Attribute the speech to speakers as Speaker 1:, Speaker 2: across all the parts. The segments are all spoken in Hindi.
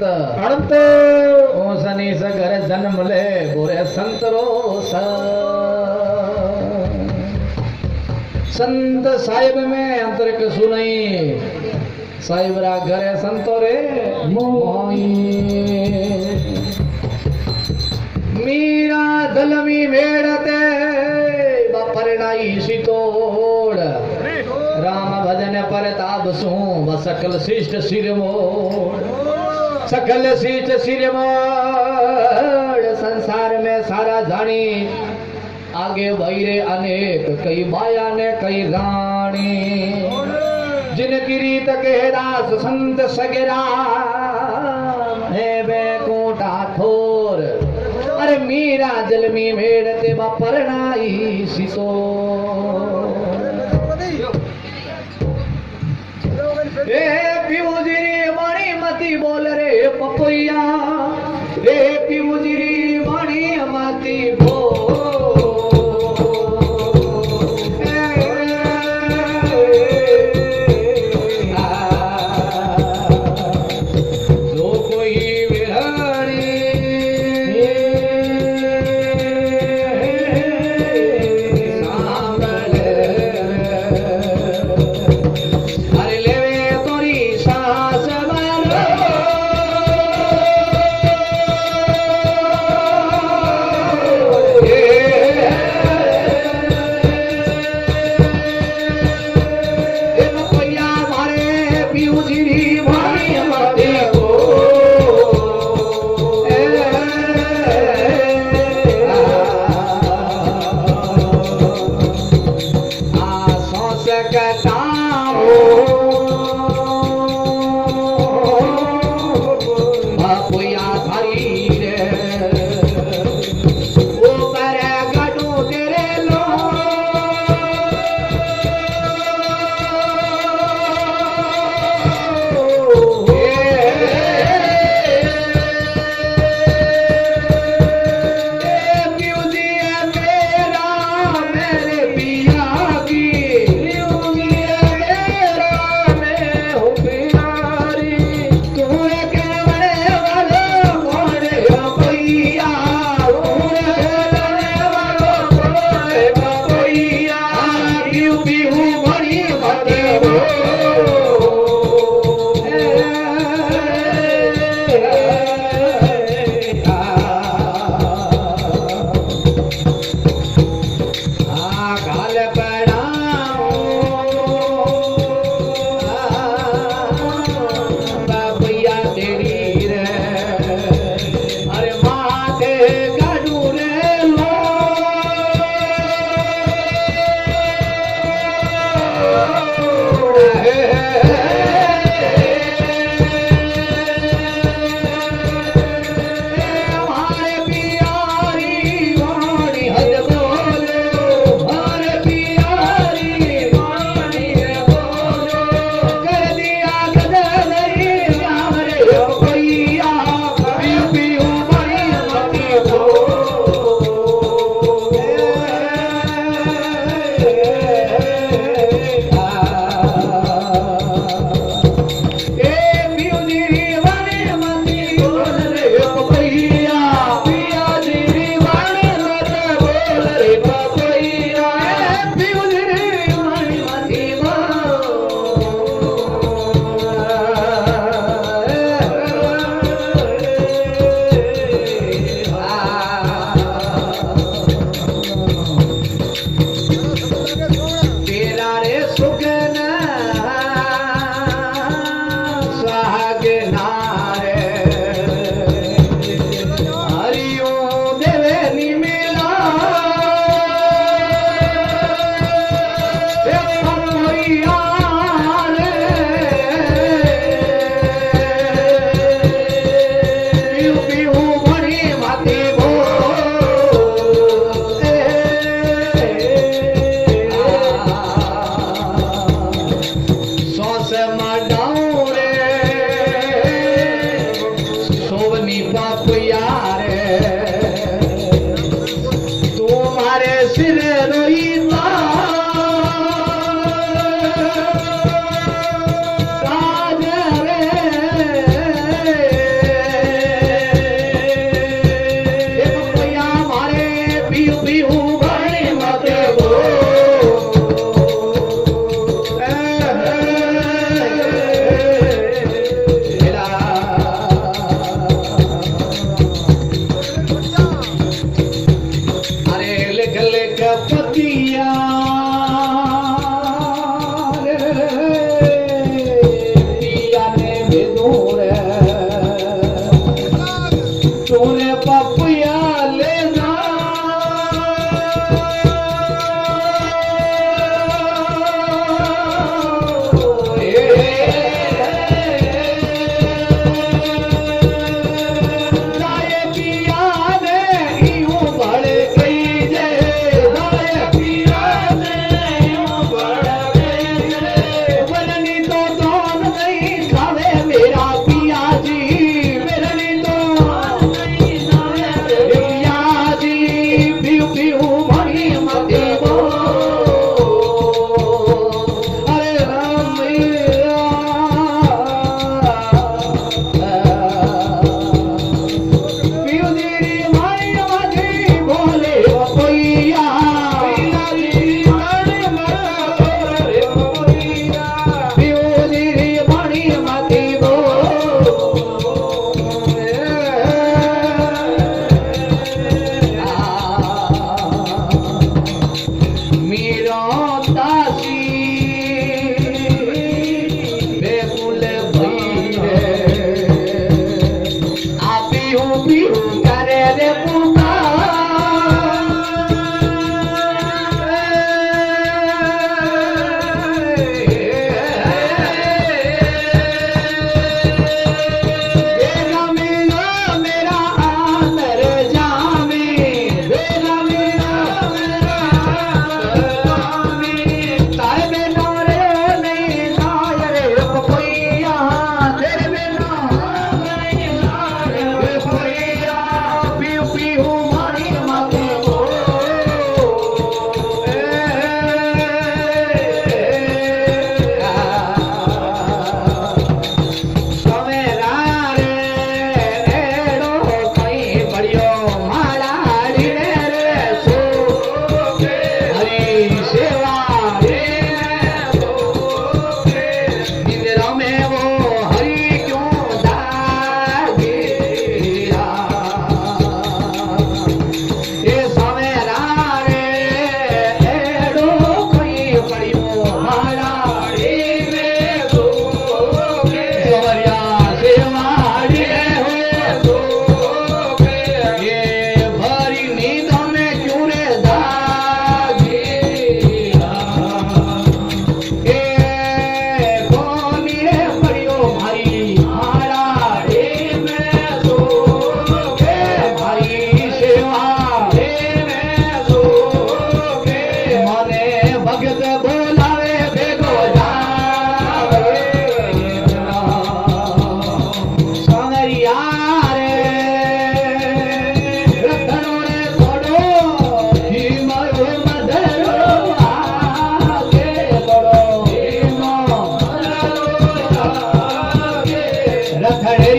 Speaker 1: अनंत ओसनी सगर जन्म ले बोरे संतरो संत साहिब में अंतरिक सुनई साहिब रा घरे संतो रे मोई मीरा दलमी मेड़ते बपरनाई सितोड़ राम भजन परताप सु सकल शिष्ट सिर मोड़ सकल शिष्ट सिर मोड़ संसार में सारा जानी आगे भैरे अनेक कई बाया ने कई रानी जिनकी रीत के दास संत सगेरा है बैकुंठा ठोर अरे मीरा जलमी मेड़ते बपरनाई सितो रे पीऊजिरी वाणी मती बोल रे पपोया रे पीऊजिरी वाणी मती बोल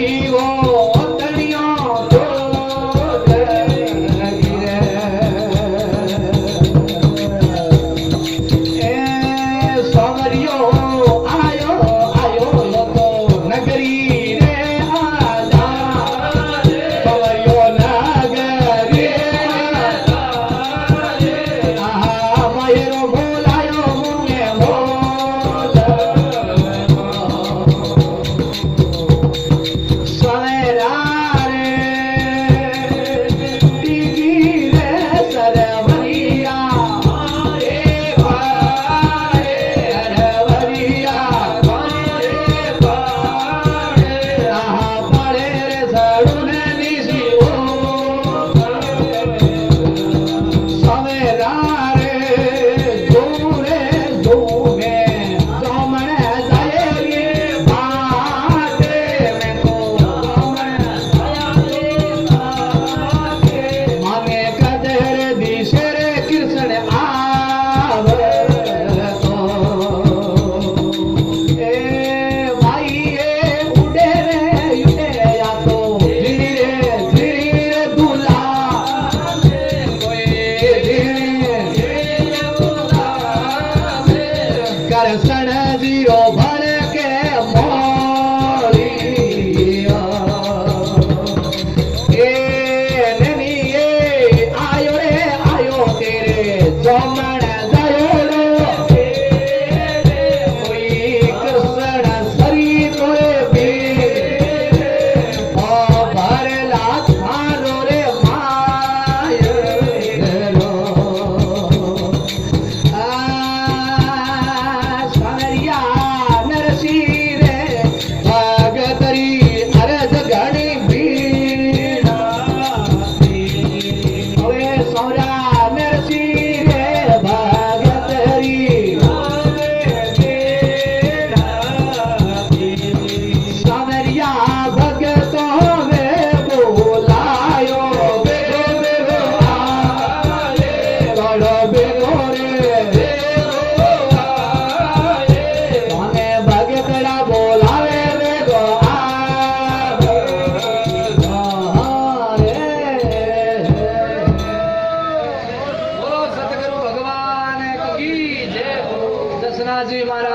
Speaker 1: जीवो तनियो तो लगी रे ए सवरियो आयो आयो तो नगरी रे आजा सवरियो नगरी आहा मायरो बोलायो मुने बोल सवेरा रे टीगी रे सरवरिया रे भारे सरवरिया रे भारे आहा पड़े रे सड़ुने निसी ओ सवेरा रे दूरे दूमे जमने जाए रे बाटे में तो जमने जाए बाटे माने कदर दिशे रे कृष्ण आवे तो ए भाई ए उड़े या तो धीरे धीरे दूल्हा कोई धीरे कर सण जीरो भर के मोलिया ए ननी ए आयो रे आयो तेरे जमण जायो रे कोई कृष्ण सरी तोरे भी ओ भरला थारो रे मायरो सवरिया नरसी रे भगतरी अरज घणी बीड़ा ओए सौरा नरसी रे भगतरी सवरिया भगतो वे बोलायो बेगो बेगो आले बड़ो बेगो रे મને ભગતડા બોલાવે રે ગો આવે બોલો સતગુરુ ભગવાન કી જય દશનાજી મહારાજ